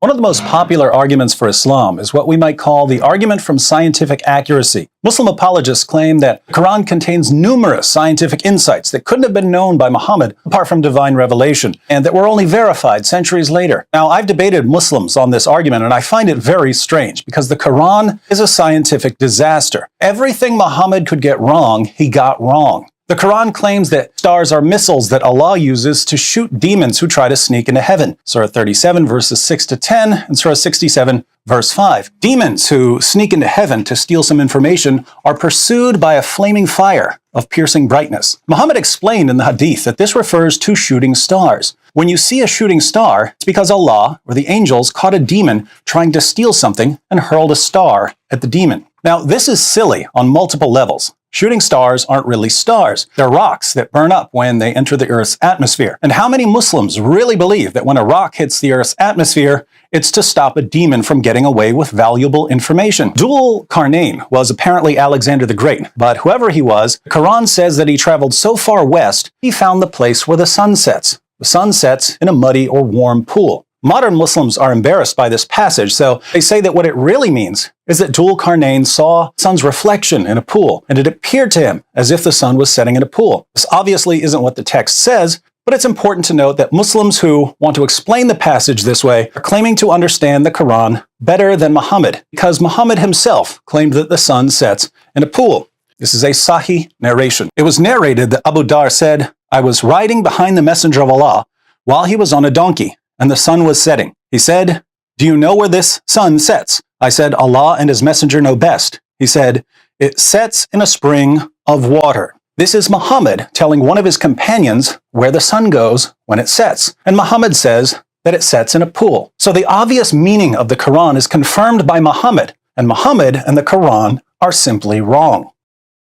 One of the most popular arguments for Islam is what we might call the argument from scientific accuracy. Muslim apologists claim that the Quran contains numerous scientific insights that couldn't have been known by Muhammad apart from divine revelation, and that were only verified centuries later. Now, I've debated Muslims on this argument, and I find it very strange because the Quran is a scientific disaster. Everything Muhammad could get wrong, he got wrong. The Quran claims that stars are missiles that Allah uses to shoot demons who try to sneak into heaven. Surah 37 verses 6 to 10 and Surah 67 verse 5. Demons who sneak into heaven to steal some information are pursued by a flaming fire of piercing brightness. Muhammad explained in the Hadith that this refers to shooting stars. When you see a shooting star, it's because Allah or the angels caught a demon trying to steal something and hurled a star at the demon. Now, this is silly on multiple levels. Shooting stars aren't really stars. They're rocks that burn up when they enter the Earth's atmosphere. And how many Muslims really believe that when a rock hits the Earth's atmosphere, it's to stop a demon from getting away with valuable information? Dhul Qarnayn was apparently Alexander the Great, but whoever he was, the Quran says that he traveled so far west, he found the place where the sun sets. The sun sets in a muddy or warm pool. Modern Muslims are embarrassed by this passage, so they say that what it really means is that Dhul Qarnayn saw the sun's reflection in a pool, and it appeared to him as if the sun was setting in a pool. This obviously isn't what the text says, but it's important to note that Muslims who want to explain the passage this way are claiming to understand the Quran better than Muhammad, because Muhammad himself claimed that the sun sets in a pool. This is a Sahih narration. It was narrated that Abu Dhar said, "I was riding behind the Messenger of Allah while he was on a donkey, and the sun was setting. He said, 'Do you know where this sun sets?' I said, 'Allah and his messenger know best.' He said, 'It sets in a spring of water.'" This is Muhammad telling one of his companions where the sun goes when it sets. And Muhammad says that it sets in a pool. So the obvious meaning of the Quran is confirmed by Muhammad, and Muhammad and the Quran are simply wrong.